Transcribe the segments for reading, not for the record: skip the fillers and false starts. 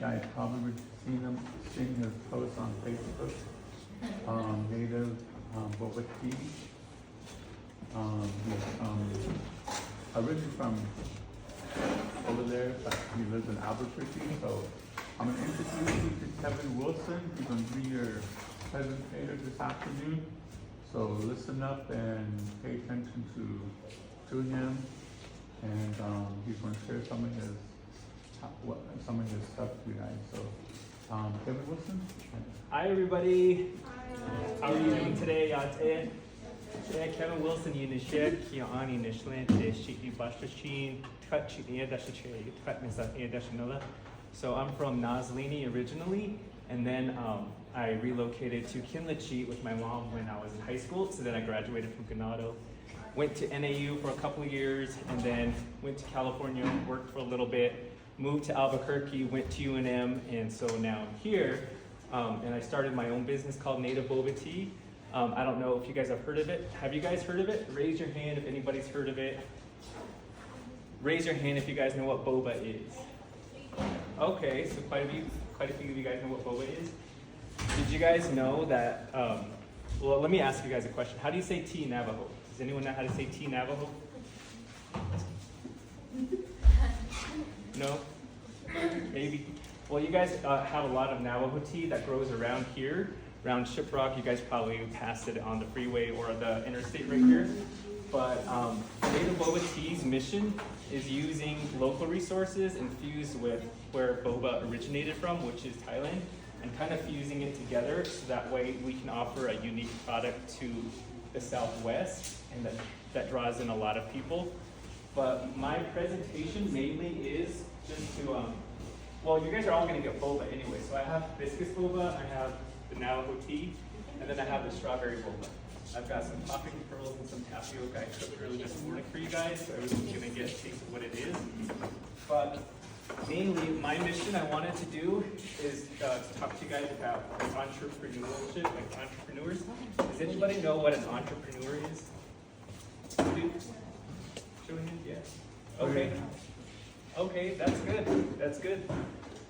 guys probably seen him, seen his posts on Facebook. Native Boba Tea. He's originally from over there, but he lives in Albuquerque. So I'm gonna introduce you to Kevin Wilson. He's gonna be your presentator this afternoon. So listen up and pay attention to him, and he's going to share some of his stuff to you guys. So, Kevin Wilson. Hi everybody. How are you doing today? Kevin Wilson yinishek kiani nishlan deshi bashchin cut chini dashiche cut misa dashinula. So I'm from Nazlini originally, and then I relocated to Kinlachi with my mom when I was in high school. So then I graduated from Ganado, went to NAU for a couple of years, and then went to California, worked for a little bit, moved to Albuquerque, went to UNM, and so now I'm here. And I started my own business called Native Boba Tea. I don't know if you guys have heard of it. Have you guys heard of it? Raise your hand if anybody's heard of it. Raise your hand if you guys know what boba is. Okay, so quite a few of you guys know what boba is. Did you guys know that, well, let me ask you guys a question. How do you say tea in Navajo? Does anyone know how to say tea in Navajo? No? Maybe. Well, you guys have a lot of Navajo tea that grows around here, around Shiprock. You guys probably passed it on the freeway or the interstate right here. But Native Boba Tea's mission is using local resources infused with where boba originated from, which is Thailand, and kind of fusing it together so that way we can offer a unique product to the Southwest, and that draws in a lot of people. But my presentation mainly is just to, well, you guys are all going to get boba anyway. So I have hibiscus boba, I have the Navajo tea, and then I have the strawberry boba. I've got some popping pearls and some tapioca I cooked earlier this morning for you guys, so everyone's going to get a taste of what it is. But mainly, my mission I wanted to do is to talk to you guys about entrepreneurship, like entrepreneurs. Does anybody know what an entrepreneur is? You do? Show hands, yes. Okay. Okay, that's good. That's good.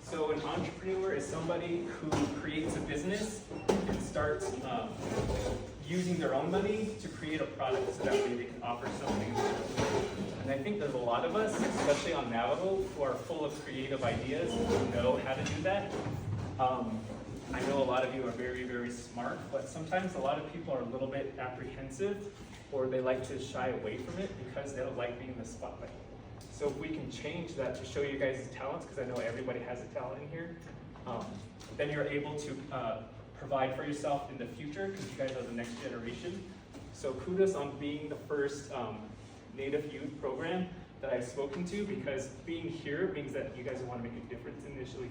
So an entrepreneur is somebody who creates a business and starts using their own money to create a product so that way they can offer something. And I think there's a lot of us, especially on Navajo, who are full of creative ideas who know how to do that. I know a lot of you are very, very smart, but sometimes a lot of people are a little bit apprehensive, or they like to shy away from it because they don't like being in the spotlight. So if we can change that to show you guys' talents, because I know everybody has a talent in here, then you're able to provide for yourself in the future, because you guys are the next generation. So kudos on being the first Native youth program that I've spoken to, because being here means that you guys want to make a difference initially.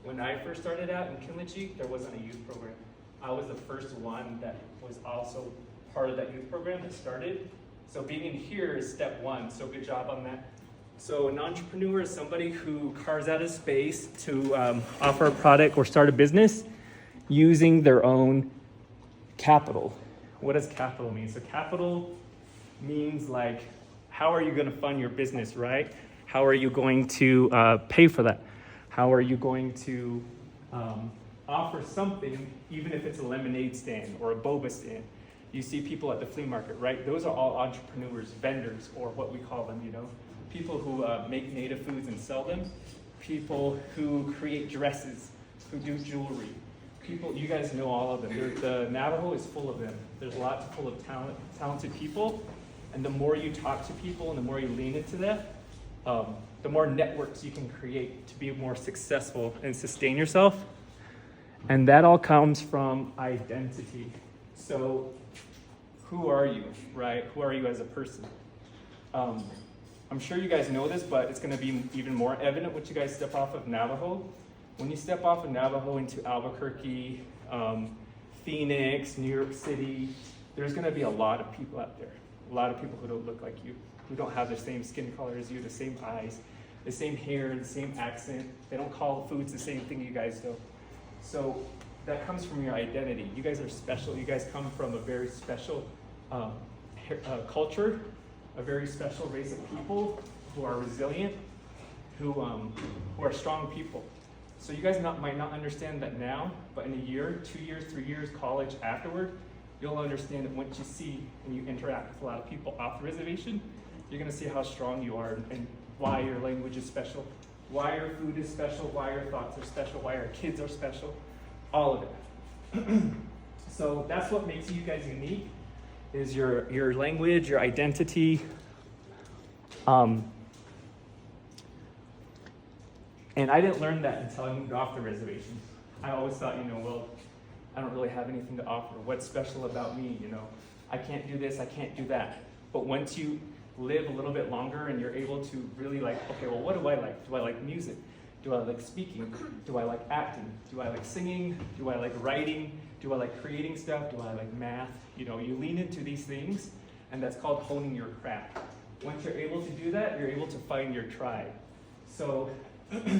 When I first started out in Kinlachi, there wasn't a youth program. I was the first one that was also part of that youth program that started. So being in here is step one, so good job on that. So an entrepreneur is somebody who carves out a space to offer a product or start a business using their own capital. What does capital mean? So capital means like, how are you going to fund your business, right? How are you going to pay for that? How are you going to offer something, even if it's a lemonade stand or a boba stand? You see people at the flea market, right? Those are all entrepreneurs, vendors, or what we call them, you know? People who make native foods and sell them. People who create dresses, who do jewelry. People, you guys know all of them. The Navajo is full of them. There's lots full of talented people. And the more you talk to people and the more you lean into that, the more networks you can create to be more successful and sustain yourself. And that all comes from identity. So who are you, right? Who are you as a person? I'm sure you guys know this, but it's going to be even more evident once you guys step off of Navajo. When you step off of Navajo into Albuquerque, Phoenix, New York City, there's going to be a lot of people out there. A lot of people who don't look like you, who don't have the same skin color as you, the same eyes, the same hair, the same accent. They don't call foods the same thing you guys do. So that comes from your identity. You guys are special. You guys come from a very special culture, a very special race of people who are resilient, who are strong people. So you guys might not understand that now, but in a year, 2 years, 3 years, college, afterward, you'll understand that once you see and you interact with a lot of people off the reservation, you're gonna see how strong you are and why your language is special, why your food is special, why your thoughts are special, why your kids are special, all of it. So that's what makes you guys unique, is your language, your identity. And I didn't learn that until I moved off the reservation. I always thought, well, I don't really have anything to offer. What's special about me, I can't do this, I can't do that. But once you live a little bit longer and you're able to really okay, well, what do I like? Do I like music? Do I like speaking? Do I like acting? Do I like singing? Do I like writing? Do I like creating stuff? Do I like math? You lean into these things, and that's called honing your craft. Once you're able to do that, you're able to find your tribe. So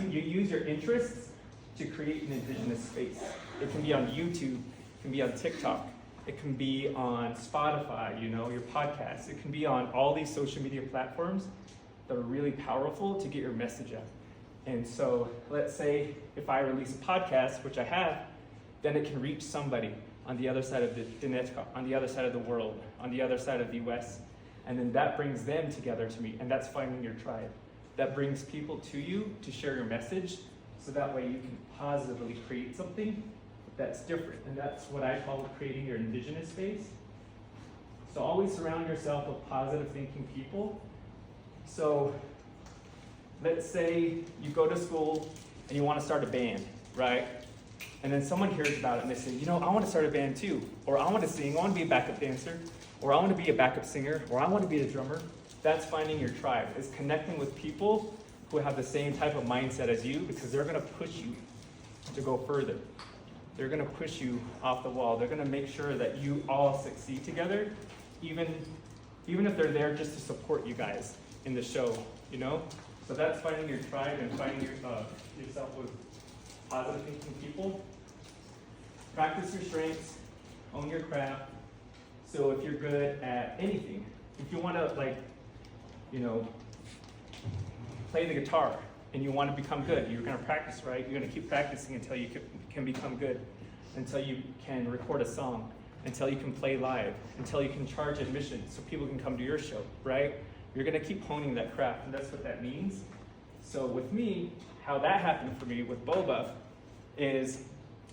you use your interests to create an indigenous space. It can be on YouTube, it can be on TikTok, it can be on Spotify, your podcast. It can be on all these social media platforms that are really powerful to get your message out. And so let's say if I release a podcast, which I have, then it can reach somebody on the other side of the net, on the other side of the world, on the other side of the US. And then that brings them together to me, and that's finding your tribe. That brings people to you to share your message, so that way you can positively create something that's different. And that's what I call creating your indigenous space. So always surround yourself with positive thinking people. So let's say you go to school and you want to start a band, right? And then someone hears about it and they say, I want to start a band too. Or I want to sing, I want to be a backup dancer. Or I want to be a backup singer. Or I want to be a drummer. That's finding your tribe. It's connecting with people who have the same type of mindset as you, because they're going to push you to go further. They're going to push you off the wall. They're going to make sure that you all succeed together, even if they're there just to support you guys in the show, So that's finding your tribe and finding yourself with positive thinking people. Practice your strengths, own your craft. So if you're good at anything, if you want to play the guitar and you want to become good, you're going to practice, right? You're going to keep practicing until you can become good, until you can record a song, until you can play live, until you can charge admission so people can come to your show, right? You're going to keep honing that craft, and that's what that means. So with me, how that happened for me with Boba is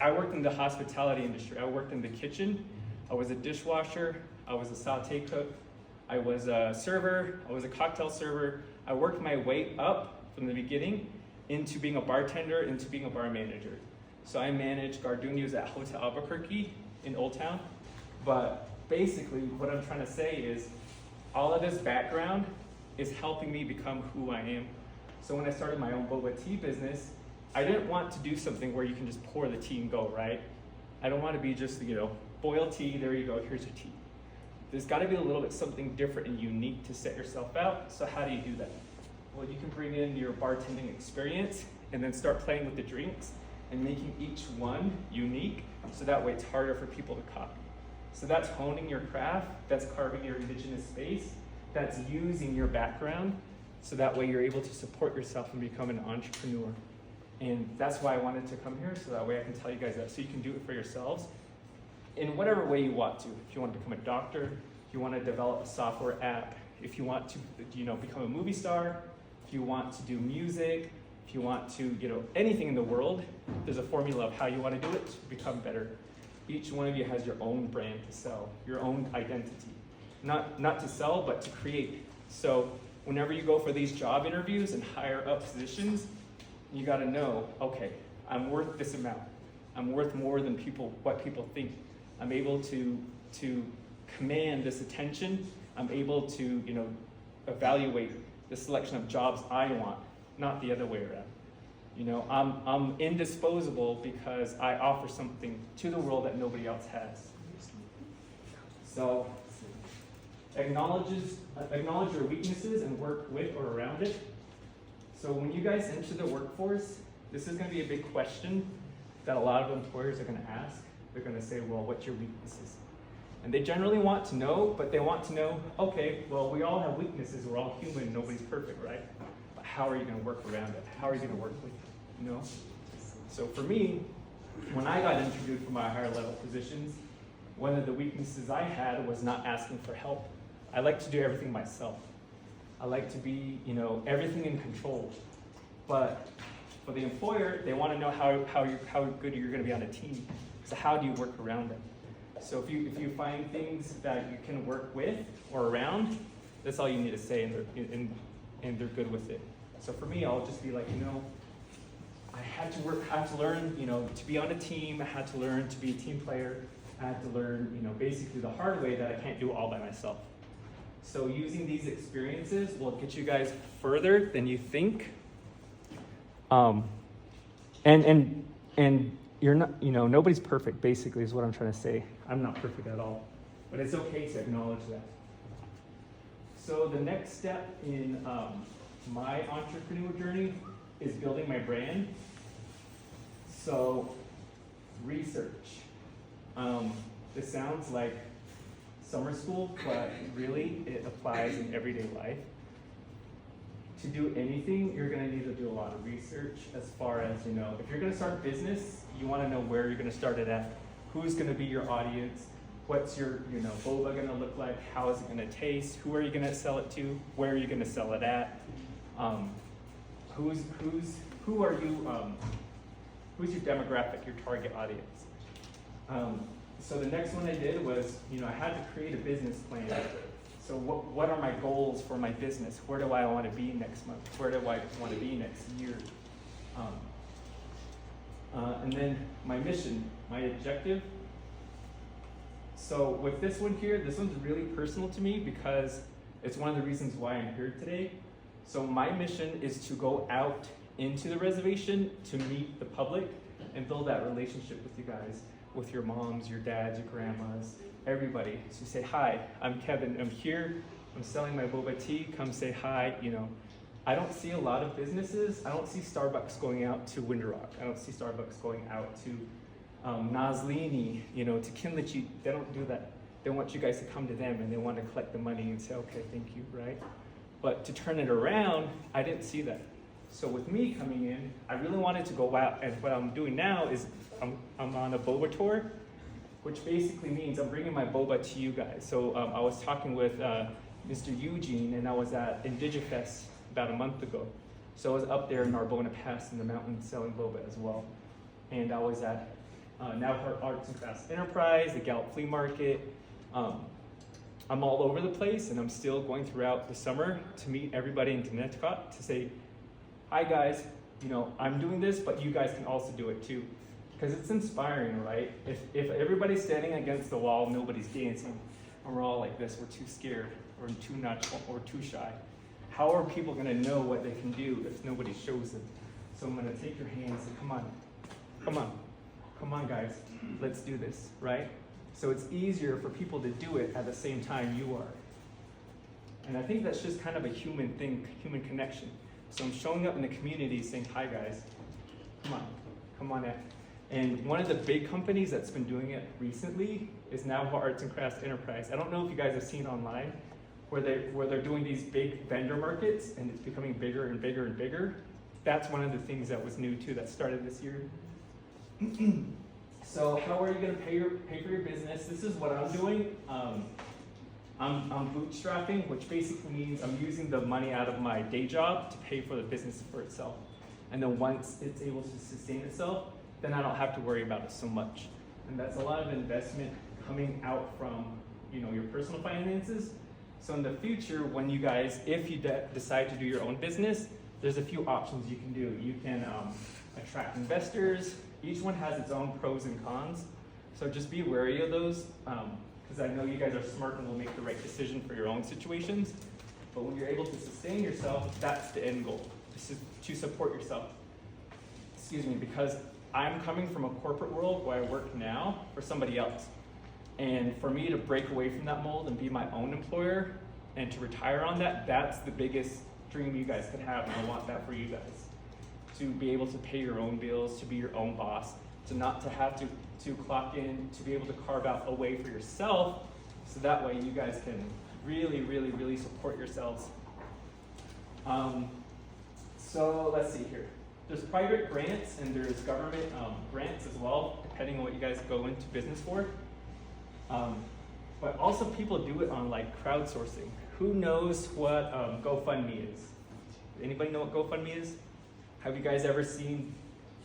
I worked in the hospitality industry. I worked in the kitchen. I was a dishwasher. I was a saute cook. I was a server. I was a cocktail server. I worked my way up from the beginning into being a bartender, into being a bar manager. So I managed Gardenias at Hotel Albuquerque in Old Town. But basically what I'm trying to say is all of this background is helping me become who I am. So when I started my own boba tea business, I didn't want to do something where you can just pour the tea and go, right? I don't want to be just, boil tea, there you go, here's your tea. There's got to be a little bit something different and unique to set yourself out. So how do you do that? Well, you can bring in your bartending experience and then start playing with the drinks and making each one unique, so that way it's harder for people to copy. So that's honing your craft, that's carving your indigenous space, that's using your background, so that way you're able to support yourself and become an entrepreneur. And that's why I wanted to come here, so that way I can tell you guys that, so you can do it for yourselves in whatever way you want to. If you want to become a doctor, if you want to develop a software app, if you want to become a movie star, if you want to do music, if you want to, anything in the world, there's a formula of how you want to do it to become better. Each one of you has your own brand to sell, your own identity. Not to sell, but to create. So whenever you go for these job interviews and higher up positions, you got to know, okay, I'm worth this amount. I'm worth more than what people think. I'm able to command this attention. I'm able to, evaluate the selection of jobs I want, not the other way around. I'm indisposable because I offer something to the world that nobody else has. So acknowledge your weaknesses and work with or around it. So when you guys enter the workforce, this is going to be a big question that a lot of employers are going to ask. They're going to say, well, what's your weaknesses? And they generally want to know, but they want to know, okay, well, we all have weaknesses. We're all human. Nobody's perfect, right? But how are you going to work around it? How are you going to work with it? So for me, when I got interviewed for my higher level positions, one of the weaknesses I had was not asking for help. I like to do everything myself. I like to be, everything in control. But for the employer, they want to know how good you're going to be on a team. So how do you work around them? So if you find things that you can work with or around, that's all you need to say, and they're good with it. So for me, I'll just be like, I had to learn, to be on a team. I had to learn to be a team player. I had to learn, basically the hard way that I can't do all by myself. So using these experiences will get you guys further than you think. And you're not, nobody's perfect, basically, is what I'm trying to say. I'm not perfect at all, but it's okay to acknowledge that. So the next step in my entrepreneurial journey is building my brand. So research. This sounds like summer school, but really it applies in everyday life. To do anything, you're going to need to do a lot of research as far as, if you're going to start a business, you want to know where you're going to start it at, who's going to be your audience, what's your, boba going to look like, how is it going to taste, who are you going to sell it to, where are you going to sell it at, who's your demographic, your target audience. So the next one I did was, I had to create a business plan. So what are my goals for my business? Where do I want to be next month? Where do I want to be next year? And then my mission, my objective. So with this one here, this one's really personal to me because it's one of the reasons why I'm here today. So my mission is to go out into the reservation to meet the public and build that relationship with you guys, with your moms, your dads, your grandmas, everybody. So say, hi, I'm Kevin, I'm here, I'm selling my boba tea, come say hi. I don't see a lot of businesses. I don't see Starbucks going out to Winter Rock. I don't see Starbucks going out to Nazlini, to Kinlichi. They don't do that. They want you guys to come to them and they want to collect the money and say, okay, thank you, right? But to turn it around, I didn't see that. So with me coming in, I really wanted to go out, and what I'm doing now is I'm on a boba tour, which basically means I'm bringing my boba to you guys. So I was talking with Mr. Eugene, and I was at Indigifest about a month ago. So I was up there in Narbona Pass in the mountains selling boba as well. And I was at Native Arts and Crafts Enterprise, the Gallup Flea Market. I'm all over the place, and I'm still going throughout the summer to meet everybody in Connecticut to say, hi guys, I'm doing this, but you guys can also do it too. Because it's inspiring, right? If everybody's standing against the wall, nobody's dancing, and we're all like this, we're too scared, or too natural, or too shy. How are people gonna know what they can do if nobody shows them? So I'm gonna take your hands and come on guys, let's do this, right? So it's easier for people to do it at the same time you are. And I think that's just kind of a human thing, human connection. So I'm showing up in the community saying, hi guys, come on in. And one of the big companies that's been doing it recently is Native Arts and Crafts Enterprise. I don't know if you guys have seen online where they're doing these big vendor markets and it's becoming bigger and bigger and bigger. That's one of the things that was new too that started this year. So how are you going to pay for your business? This is what I'm doing. I'm bootstrapping, which basically means I'm using the money out of my day job to pay for the business for itself. And then once it's able to sustain itself, then I don't have to worry about it so much. And that's a lot of investment coming out from your personal finances. So in the future, when you guys, if you decide to do your own business, there's a few options you can do. You can attract investors. Each one has its own pros and cons. So just be wary of those, because I know you guys are smart and will make the right decision for your own situations. But when you're able to sustain yourself, that's the end goal, to support yourself. Excuse me, because I'm coming from a corporate world where I work now for somebody else. And for me to break away from that mold and be my own employer and to retire on that, that's the biggest dream you guys could have, and I want that for you guys. To be able to pay your own bills, to be your own boss, to not to have to clock in, to be able to carve out a way for yourself, so that way you guys can really, really, really support yourselves. So let's see here. there's private grants and there's government grants as well, depending on what you guys go into business for. But also people do it on like crowdsourcing. Who knows what GoFundMe is? Anybody know what GoFundMe is? Have you guys ever seen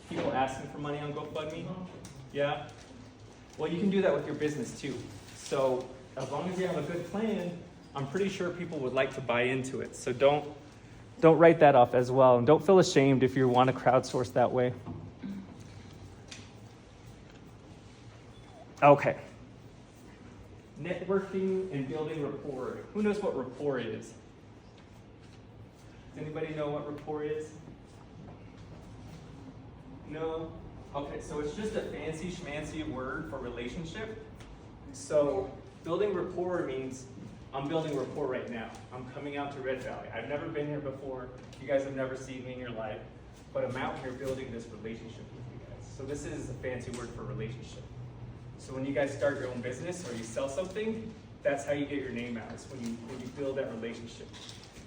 people asking for money on GoFundMe? Yeah? Well, you can do that with your business too. So as long as you have a good plan, I'm pretty sure people would like to buy into it. So don't write that off as well. And don't feel ashamed if you want to crowdsource that way. Okay. Networking and building rapport. Who knows what rapport is? Does anybody know what rapport is? No? Okay, so it's just a fancy schmancy word for relationship. So building rapport means I'm building rapport right now. I'm coming out to Red Valley. I've never been here before. You guys have never seen me in your life. But I'm out here building this relationship with you guys. So this is a fancy word for relationship. So when you guys start your own business or you sell something, that's how you get your name out. It's when you build that relationship.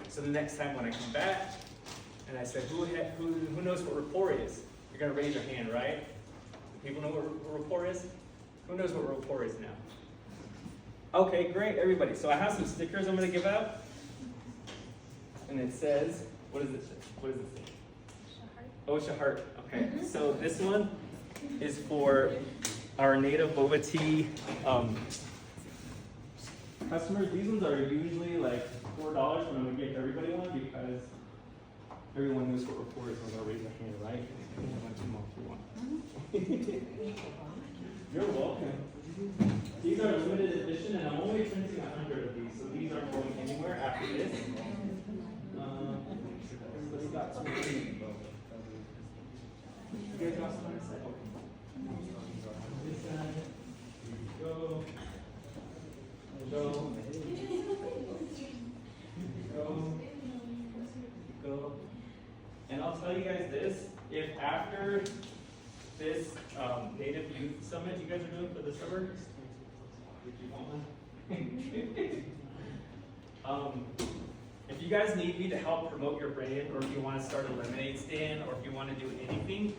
So the next time when I come back and I say, who knows what rapport is? You're gonna raise your hand, right? People know what rapport is? Who knows what rapport is now? Okay, great, everybody. So I have some stickers I'm gonna give out. And it says, what does it say? What does it say? OSHA Heart. Okay, so this one is for our Native Boba Tea customers. These ones are usually like $4, but I'm gonna give everybody one because everyone knows what rapport is. I'm gonna raise their hand, right? You're welcome. These are limited edition, and I'm only printing 100 of these, so these aren't going anywhere after this. Everybody's got some. You guys got some on this side? This side. Go. Go. Go. Go. And I'll tell you guys this, if after this Native Youth Summit you guys are doing for the summer, did you want one? If you guys need me to help promote your brand, or if you want to start a lemonade stand, or if you want to do anything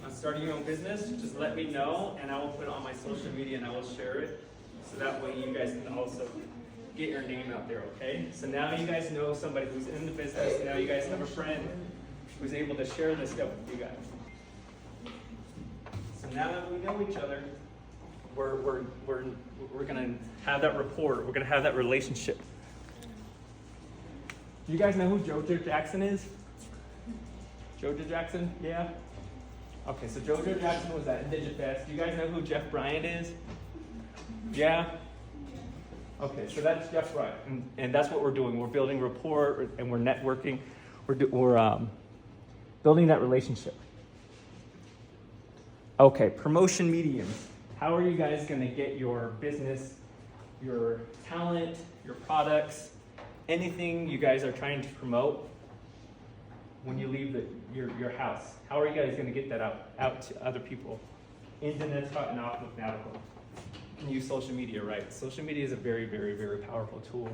on starting your own business, just let me know and I will put it on my social media and I will share it. So that way you guys can also get your name out there, okay? So now you guys know somebody who's in the business, now you guys have a friend who's able to share this stuff with you guys. So now that we know each other, we're gonna have that rapport, we're gonna have that relationship. Do you guys know who JoJo Jackson is? JoJo Jackson, yeah? Okay, so JoJo Jackson was at DigiFest. Do you guys know who Jeff Bryant is? Yeah? Okay, so that's Jeff Bryant, and that's what we're doing. We're building rapport and we're networking. We're building that relationship. Okay, promotion mediums. How are you guys gonna get your business, your talent, your products, anything you guys are trying to promote when you leave your house? How are you guys gonna get that out to other people? Internet's gotten off with Navajo. You can use social media, right? Social media is a very, very, very powerful tool.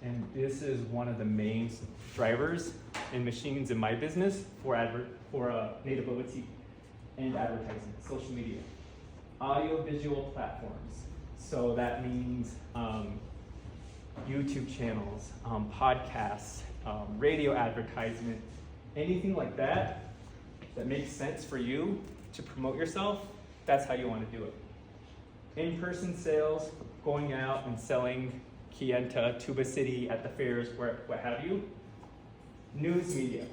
And this is one of the main drivers and machines in my business for Native Boba Tea and advertising, social media. Audio visual platforms. So that means YouTube channels, podcasts, radio advertisement, anything like that that makes sense for you to promote yourself, that's how you want to do it. In-person sales, going out and selling Kienta, Tuba City, at the fairs, what have you. News media.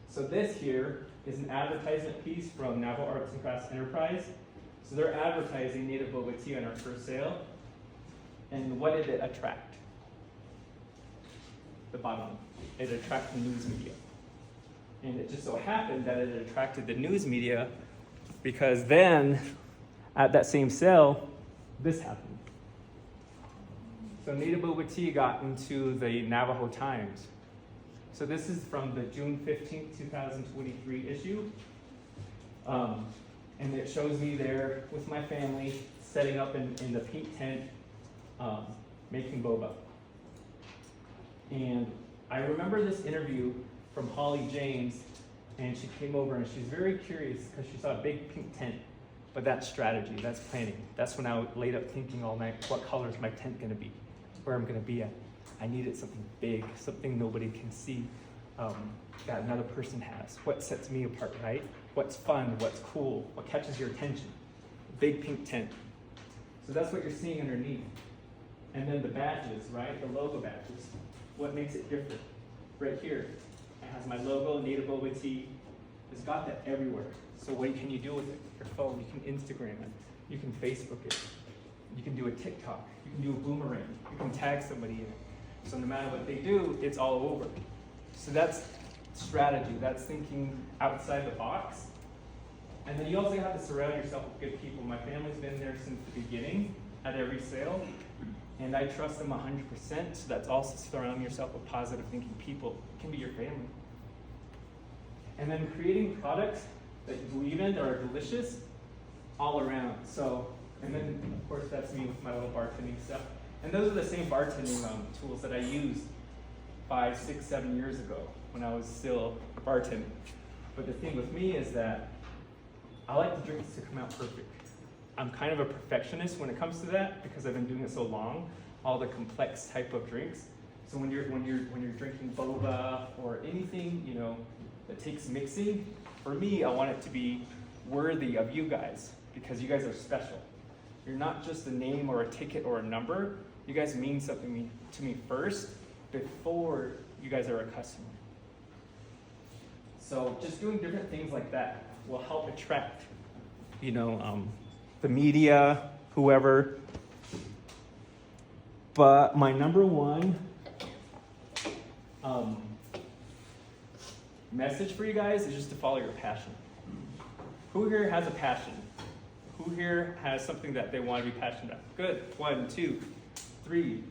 So this here is an advertisement piece from Navajo Arts and Crafts Enterprise. So they're advertising Native Boba Tea on our first sale. And what did it attract? The bottom. It attracted news media. And it just so happened that it attracted the news media because then at that same sale, this happened. So Native Boba Tea got into the Navajo Times. So this is from the June 15th, 2023 issue. And it shows me there with my family setting up in the pink tent, making boba. And I remember this interview from Holly James. And she came over and she's very curious because she saw a big pink tent. But that's strategy, that's planning. That's when I laid up thinking all night, what color is my tent gonna be? Where I'm gonna be at. I needed something big, something nobody can see, that another person has. What sets me apart, right? What's fun, what's cool, what catches your attention? Big pink tent. So that's what you're seeing underneath. And then the badges, right? The logo badges. What makes it different? Right here, it has my logo, Native Boba Tea. It's got that everywhere. So what can you do with it? Your phone, you can Instagram it, you can Facebook it, you can do a TikTok, you can do a boomerang, you can tag somebody in it. So no matter what they do, it's all over. So that's strategy, that's thinking outside the box. And then you also have to surround yourself with good people. My family's been there since the beginning at every sale, and I trust them 100%. So that's also surrounding yourself with positive thinking people. It can be your family. And then creating products that you believe in that are delicious all around. So, and then of course that's me with my little bartending stuff. And those are the same bartending tools that I used 5, 6, 7 years ago when I was still bartending. But the thing with me is that I like the drinks to come out perfect. I'm kind of a perfectionist when it comes to that because I've been doing it so long, all the complex type of drinks. So when you're drinking boba or anything, you know, that takes mixing, for me, I want it to be worthy of you guys because you guys are special. You're not just a name or a ticket or a number. You guys mean something to me first before you guys are a customer. So just doing different things like that will help attract, you know, the media, whoever. But my number one message for you guys is just to follow your passion. Who here has a passion? Who here has something that they want to be passionate about? Good. 1, 2, 3,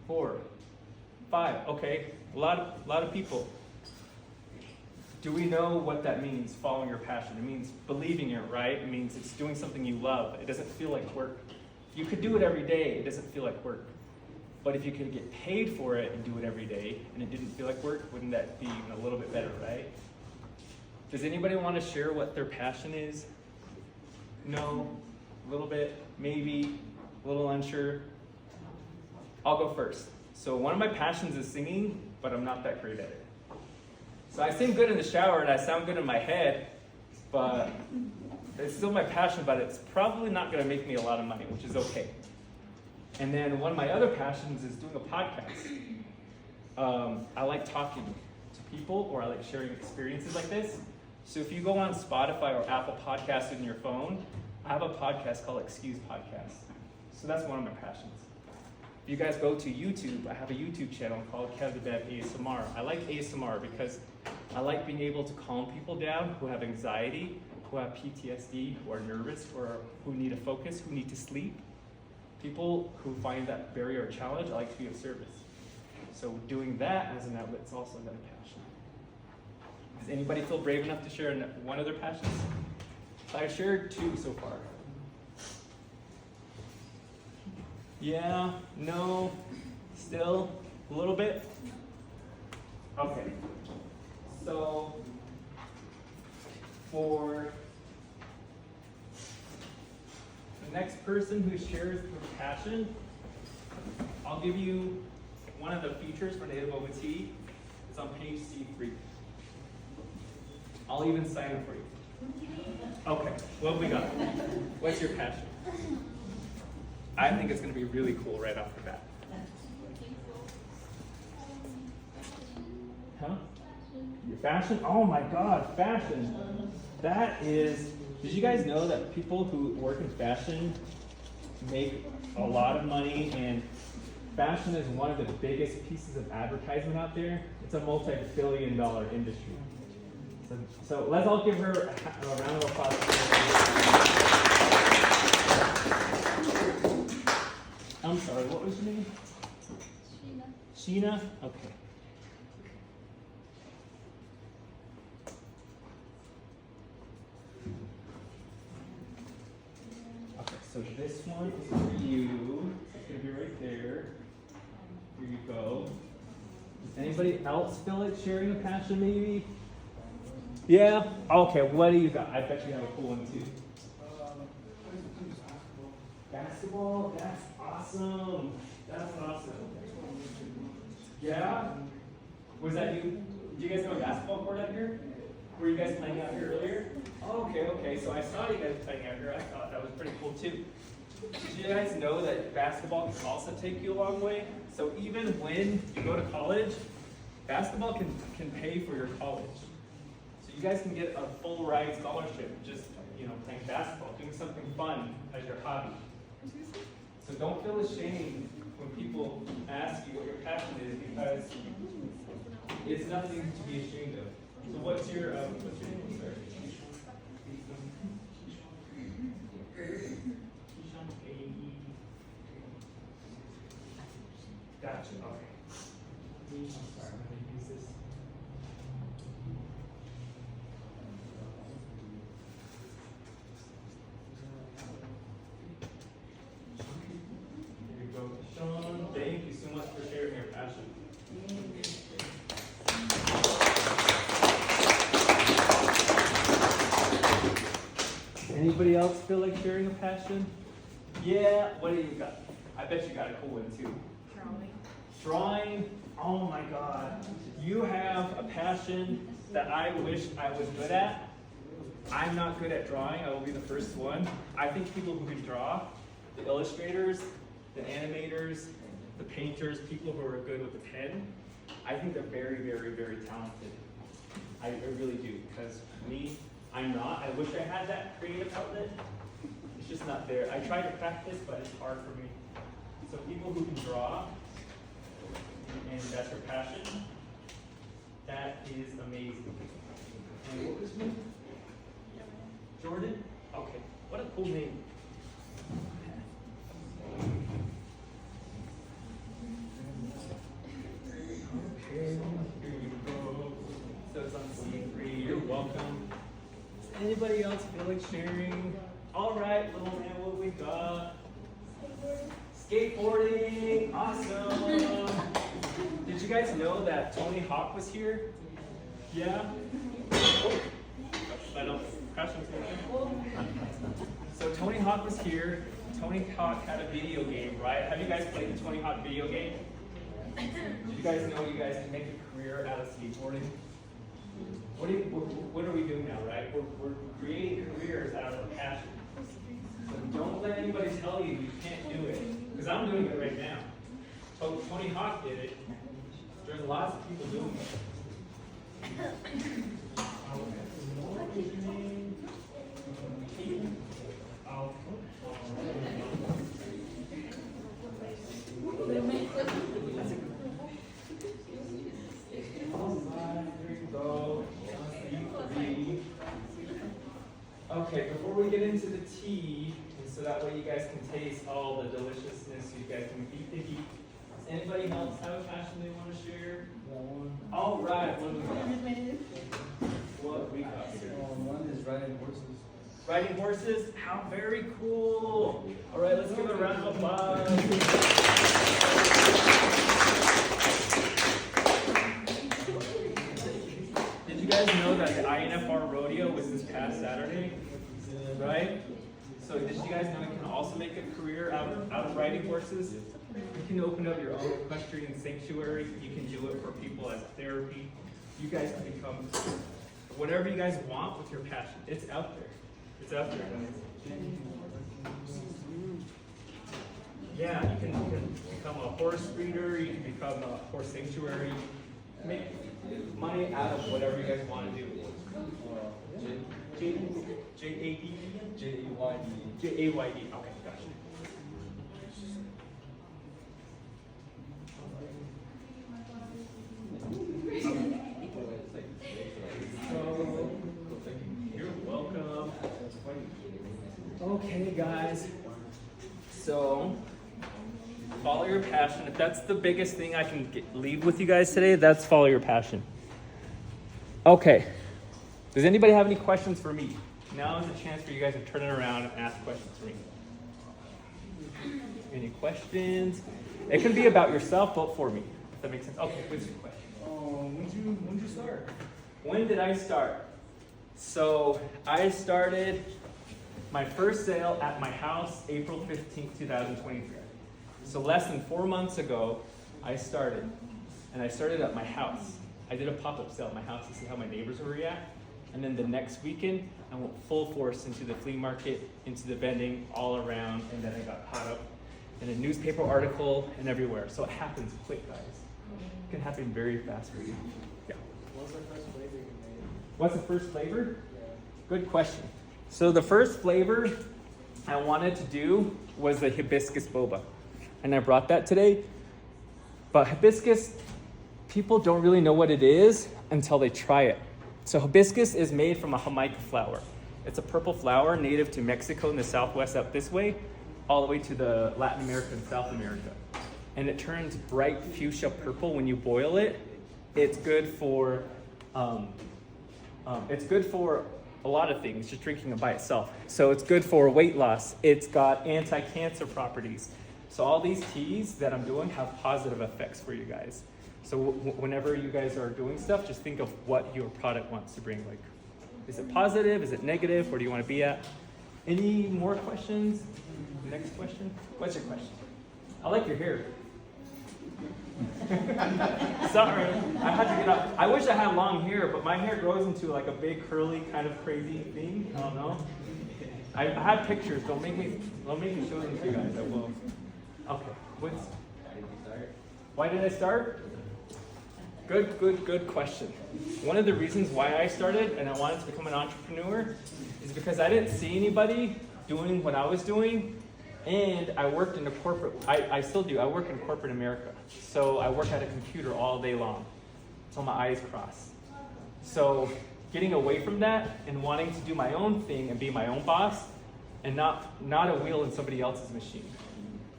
4, 5. Okay, a lot of people. Do we know what that means, following your passion? It means believing it, right? It means it's doing something you love. It doesn't feel like work. You could do it every day. It doesn't feel like work. But if you could get paid for it and do it every day, and it didn't feel like work, wouldn't that be even a little bit better, right? Does anybody want to share what their passion is? No? A little bit? Maybe? A little unsure? I'll go first. So one of my passions is singing, but I'm not that great at it. So I sing good in the shower and I sound good in my head, but it's still my passion, but it's probably not going to make me a lot of money, which is okay. And then one of my other passions is doing a podcast. I like talking to people, or I like sharing experiences like this. So if you go on Spotify or Apple Podcasts in your phone, I have a podcast called Excuse Podcast. So that's one of my passions. If you guys go to YouTube, I have a YouTube channel called Kev the Bev ASMR. I like ASMR because I like being able to calm people down who have anxiety, who have PTSD, who are nervous, or who need to focus, who need to sleep. People who find that barrier a challenge, I like to be of service. So doing that as an outlet is also another passion. Does anybody feel brave enough to share one of their passions? I've shared 2 so far. Yeah, no, still, a little bit? Okay. So, for the next person who shares their passion, I'll give you one of the features for Native Boba Tea. It's on page C3. I'll even sign it for you. Okay, what have we got? What's your passion? I think it's going to be really cool right off the bat. Huh? Your fashion? Oh my God, fashion. That is, did you guys know that people who work in fashion make a lot of money, and fashion is one of the biggest pieces of advertisement out there? It's a multi-billion-dollar industry. So let's all give her a round of applause. I'm sorry, what was your name? Sheena. Sheena? Okay. Okay, so this one is for you. It's going to be right there. Here you go. Does anybody else feel like sharing a passion maybe? Yeah? Okay, what do you got? I bet you have a cool one too. Basketball? That's awesome. That's awesome. Yeah? Was that you? Did you guys have a basketball court out here? Were you guys playing out here earlier? Okay, okay. So I saw you guys playing out here. I thought that was pretty cool too. Did you guys know that basketball can also take you a long way? So even when you go to college, basketball can pay for your college. So you guys can get a full ride scholarship just playing basketball, doing something fun as your hobby. So don't feel ashamed when people ask you what your passion is, because it's nothing to be ashamed of. So what's your name, sir? Gotcha. Okay. I'm sorry. I'm gonna use this. Here you go, Sean. Thank you so much for sharing your passion. Anybody else feel like sharing a passion? Yeah. What do you got? I bet you got a cool one too. Drawing, oh my God. You have a passion that I wish I was good at. I'm not good at drawing, I will be the first one. I think people who can draw, the illustrators, the animators, the painters, people who are good with the pen, I think they're very, very, very talented. I really do, because me, I'm not. I wish I had that creative outlet. It's just not there. I try to practice, but it's hard for me. So people who can draw, and that's her passion, that is amazing. And what was his name? Jordan? Okay, what a cool name. Okay, here you go. So it's on C3, you're welcome. Does anybody else feel like sharing? All right, little man, what we got? Skateboarding, awesome. Did you guys know that Tony Hawk was here? Yeah? I don't crash into anything. So Tony Hawk was here. Tony Hawk had a video game, right? Have you guys played the Tony Hawk video game? Did you guys know you guys can make a career out of skateboarding? What are we doing now, right? We're creating careers out of our passion. So don't let anybody tell you you can't do it, because I'm doing it right now. Tony Hawk did it. There's lots of people doing it. Okay, before we get into the tea, and so that way you guys can taste all the deliciousness, you guys can beat the heat. Does anybody else have a passion they want to share? All right, what do we got? What we got here? One is riding horses. Riding horses? How very cool! All right, let's give it a round of applause. Did you guys know that the INFR rodeo was this past Saturday? Right? So did you guys know you can also make a career out of riding horses? You can open up your own equestrian sanctuary. You can do it for people as therapy. You guys can become whatever you guys want with your passion. It's out there. It's out there, guys. Yeah, you can become a horse breeder. You can become a horse sanctuary. Make money out of whatever you guys want to do. J-A-D? J-A-Y-D. J-A-Y-D. Okay, gotcha. You're welcome. Okay, guys. So, follow your passion. If that's the biggest thing I can leave with you guys today, that's follow your passion. Okay. Does anybody have any questions for me? Now is a chance for you guys to turn it around and ask questions for me. Any questions? It can be about yourself, but for me. If that makes sense. Okay, what's your question? When did you start? When did I start? So I started my first sale at my house April 15th, 2023. So less than 4 months ago, I started. And I started at my house. I did a pop-up sale at my house to see how my neighbors would react. And then the next weekend, I went full force into the flea market, into the vending, all around, and then I got caught up in a newspaper article and everywhere. So it happens quick, guys. It can happen very fast for you. Yeah. What's the first flavor you made? What's the first flavor? Yeah. Good question. So the first flavor I wanted to do was the hibiscus boba. And I brought that today. But hibiscus, people don't really know what it is until they try it. So hibiscus is made from a Jamaica flower. It's a purple flower native to Mexico in the southwest up this way, all the way to the Latin America and South America. And it turns bright fuchsia purple when you boil it. It's good for a lot of things, just drinking it by itself. So it's good for weight loss. It's got anti-cancer properties. So all these teas that I'm doing have positive effects for you guys. So whenever you guys are doing stuff, just think of what your product wants to bring. Like, is it positive? Is it negative? Where do you want to be at? Any more questions? Next question? What's your question? I like your hair. Sorry, I had to get up. I wish I had long hair, but my hair grows into like a big curly kind of crazy thing. I don't know. I have pictures. Don't make me show them to you guys. I will. Okay. Why did I start? Good question. One of the reasons why I started and I wanted to become an entrepreneur is because I didn't see anybody doing what I was doing, and I worked in a corporate, I still do, I work in corporate America. So I work at a computer all day long until my eyes cross. So getting away from that and wanting to do my own thing and be my own boss and not a wheel in somebody else's machine.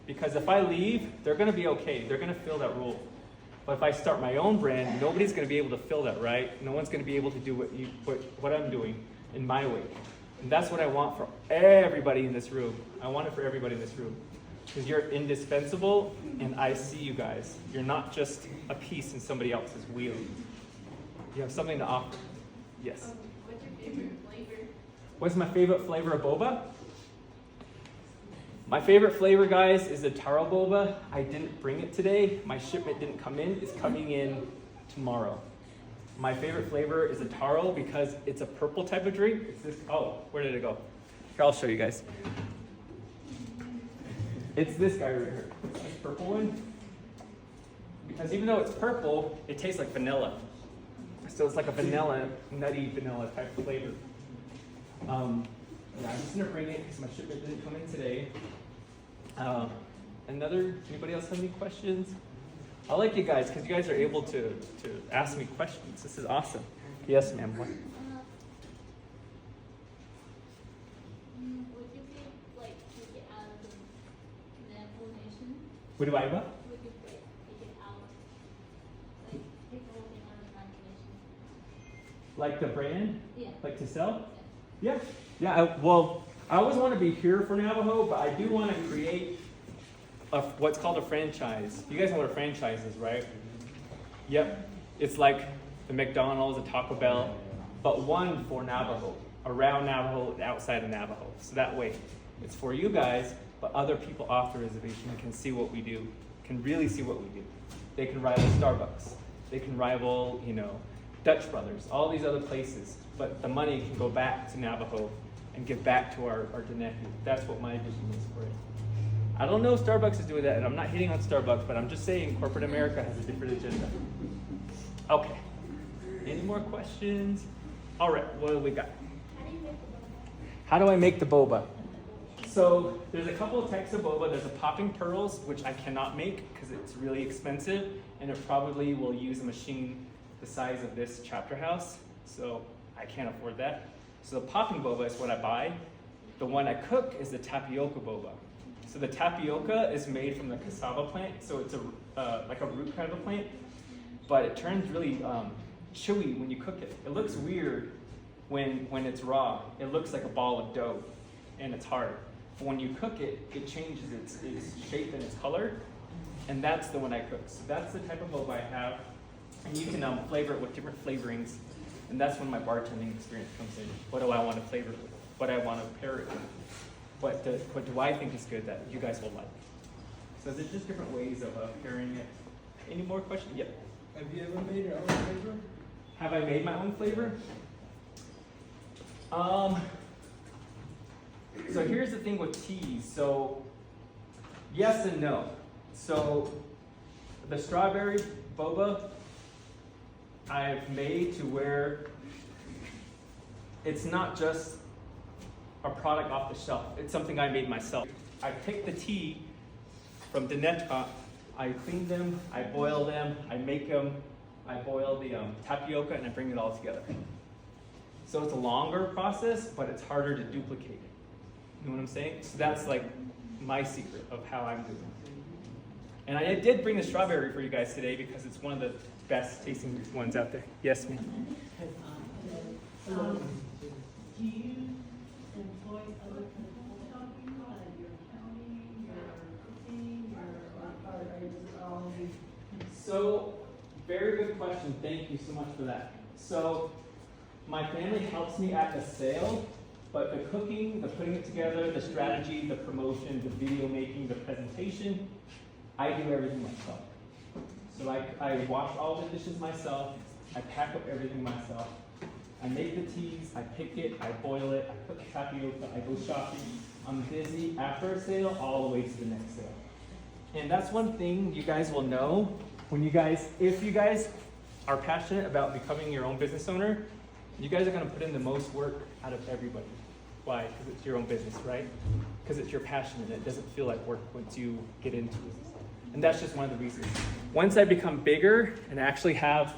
Because if I leave, they're gonna be okay, they're gonna fill that role. But if I start my own brand, nobody's gonna be able to fill that, right? No one's gonna be able to do what I'm doing in my way. And that's what I want for everybody in this room. I want it for everybody in this room. Because you're indispensable, and I see you guys. You're not just a piece in somebody else's wheel. You have something to offer. Yes? What's your favorite flavor? What's my favorite flavor of boba? My favorite flavor, guys, is the taro boba. I didn't bring it today. My shipment didn't come in. It's coming in tomorrow. My favorite flavor is a taro because it's a purple type of drink. It's this, oh, where did it go? Here, I'll show you guys. It's this guy right here, this purple one. Because even though it's purple, it tastes like vanilla. So it's like a vanilla, nutty vanilla type of flavor. Yeah, I'm just gonna bring it because my shipment didn't come in today. Anybody else have any questions? I like you guys because you guys are able to ask me questions. This is awesome. Yes, ma'am. What? Would you be like take it out of the inflammation? What do I what? Would you take it out? Like take the whole thing out of the inflammation? Like the brand? Yeah. Like to sell? Yeah. Yeah. I always want to be here for Navajo, but I do want to create what's called a franchise. You guys know what a franchise is, right? Yep. It's like the McDonald's, the Taco Bell, but one for Navajo, around Navajo, outside of Navajo. So that way, it's for you guys, but other people off the reservation can see what we do, can really see what we do. They can rival Starbucks. They can rival, Dutch Brothers, all these other places. But the money can go back to Navajo and give back to our Dinehu. That's what my vision is for it. I don't know if Starbucks is doing that, and I'm not hitting on Starbucks, but I'm just saying corporate America has a different agenda. Okay. Any more questions? All right, what do we got? How do I make the boba? So there's a couple of types of boba. There's a popping pearls, which I cannot make because it's really expensive, and it probably will use a machine the size of this chapter house, so I can't afford that. So the popping boba is what I buy. The one I cook is the tapioca boba. So the tapioca is made from the cassava plant, so it's like a root kind of a plant, but it turns really chewy when you cook it. It looks weird when it's raw. It looks like a ball of dough, and it's hard. But when you cook it, it changes its shape and its color, and that's the one I cook. So that's the type of boba I have, and you can flavor it with different flavorings. And that's when my bartending experience comes in. What do I want to flavor it with? What do I want to pair it with? What do I think is good that you guys will like? So there's just different ways of pairing it. Any more questions? Yep. Have you ever made your own flavor? Have I made my own flavor? So here's the thing with teas. So yes and no. So the strawberry boba I've made to where it's not just a product off the shelf. It's something I made myself. I pick the tea from the net top, I clean them, I boil them, I make them, I boil the tapioca, and I bring it all together. So it's a longer process, but it's harder to duplicate. You know what I'm saying? So that's like my secret of how I'm doing it. And I did bring the strawberry for you guys today because it's one of the best tasting ones out there. Yes, ma'am. Do you employ other people helping you, like your accounting, your cooking, or are you all? So, very good question. Thank you so much for that. So, my family helps me at the sale, but the cooking, the putting it together, the strategy, the promotion, the video making, the presentation, I do everything myself. So I wash all the dishes myself, I pack up everything myself, I make the teas, I pick it, I boil it, I cook the tapioca, I go shopping. I'm busy after a sale all the way to the next sale. And that's one thing you guys will know when if you guys are passionate about becoming your own business owner, you guys are gonna put in the most work out of everybody. Why? Because it's your own business, right? Because it's your passion and it doesn't feel like work once you get into it. And that's just one of the reasons. Once I become bigger and actually have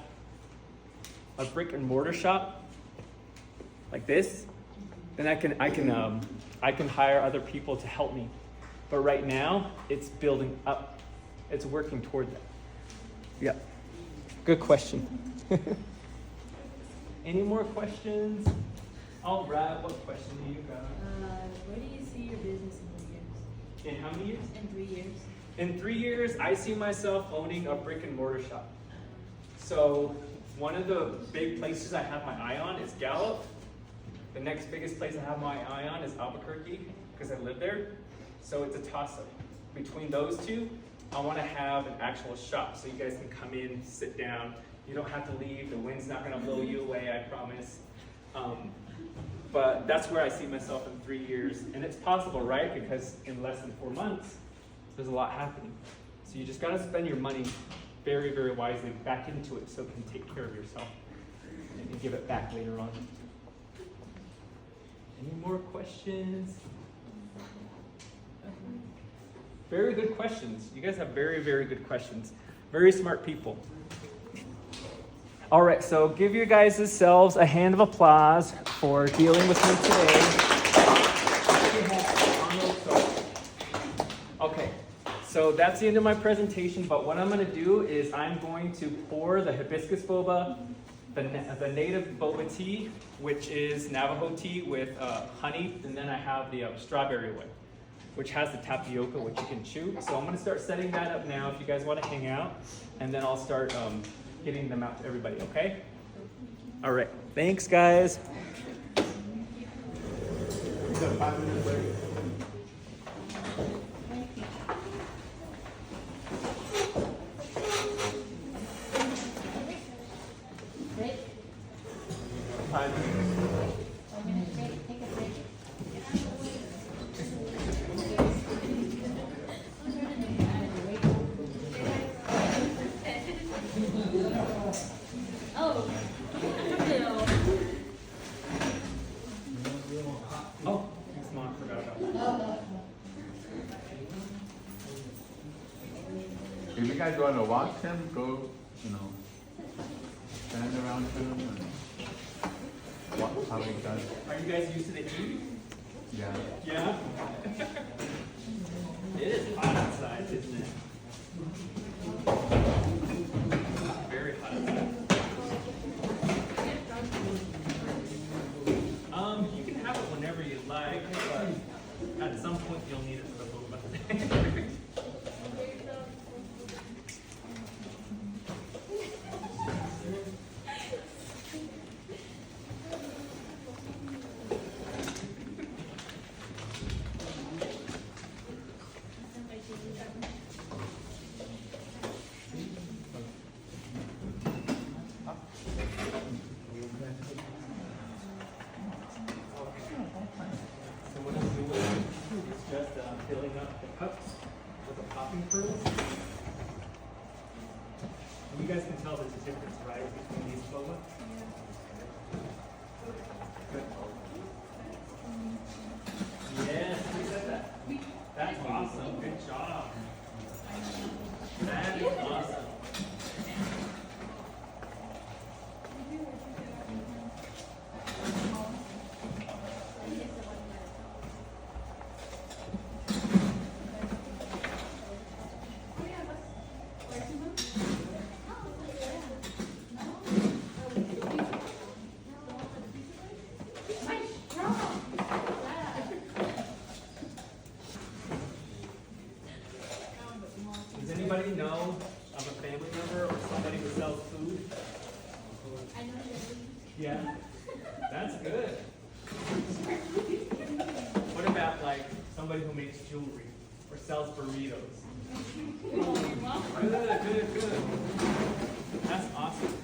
a brick and mortar shop like this, then I can hire other people to help me. But right now, it's building up. It's working toward that. Yeah. Good question. Any more questions? All right. What question do you got? Where do you see your business in 3 years? In how many years? In 3 years. In 3 years, I see myself owning a brick and mortar shop. So one of the big places I have my eye on is Gallup. The next biggest place I have my eye on is Albuquerque because I live there. So it's a toss-up. Between those two, I want to have an actual shop so you guys can come in, sit down. You don't have to leave. The wind's not going to blow you away, I promise. But that's where I see myself in 3 years. And it's possible, right? Because in less than 4 months, there's a lot happening. So you just got to spend your money very, very wisely back into it so it can take care of yourself and give it back later on. Any more questions? Very good questions. You guys have very, very good questions. Very smart people. All right, so give your guys yourselves a hand of applause for dealing with me today. Okay, so that's the end of my presentation, but what I'm going to do is I'm going to pour the hibiscus boba, the native boba tea, which is Navajo tea with honey, and then I have the strawberry one, which has the tapioca, which you can chew. So I'm going to start setting that up now if you guys want to hang out, and then I'll start getting them out to everybody, okay? All right, thanks guys. You got 5 minutes break. Break, 5 minutes. 1 minute break, take a break. Oh. Oh, thanks Mom, forgot about that. If you guys want to watch him, go, stand around him and watch how he does. Are you guys used to the heat? Yeah. Yeah? It is hot outside, isn't it? Very hot outside. You can have it whenever you like, but at some point you'll need it for the boba. filling up the cups with the popping pearls. And you guys can tell there's a difference, right, between these boba? Good. Yes, who said that? That's awesome. Good job. That is awesome. Does anybody know of a family member or somebody who sells food? I know you're Yeah, that's good. What about like somebody who makes jewelry or sells burritos? Good. That's awesome.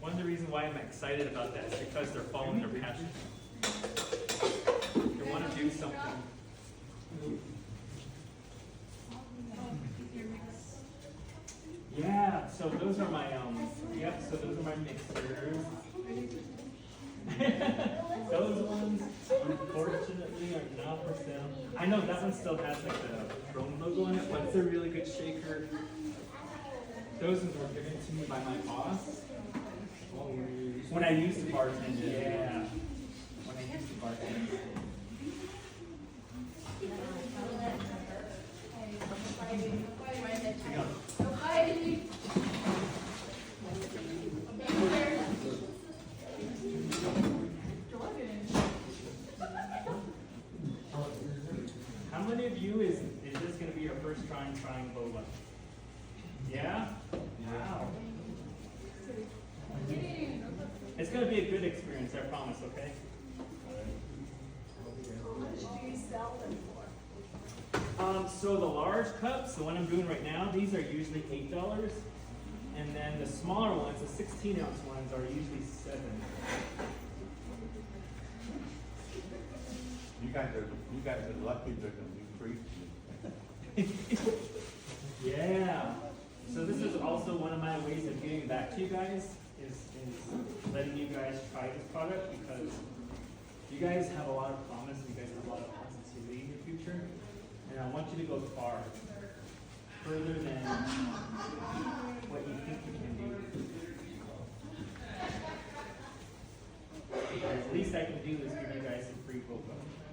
One of the reasons why I'm excited about that is because they're following their passion. They want to do something. Yeah, so those are my so those are my mixers. Those ones unfortunately are not for sale. I know that one still has like the drone logo on it, but it's a really good shaker. Those ones were given to me by my boss. When I used to bartend, yeah. When I used to bartend. How many of you is this going to be your first time trying boba? Yeah? Wow. It's going to be a good experience, I promise, okay? How much do you sell them for? So the large cups, the one I'm doing right now, these are usually $8. And then the smaller ones, the 16-ounce ones, are usually $7. You guys are lucky they're gonna be free. Yeah. So this is also one of my ways of giving back to you guys, is letting you guys try this product, because you guys have a lot of promise, you guys have a lot of positivity in your future, and I want you to go far, further than what you think you can do. The least I can do is give you guys some free boba.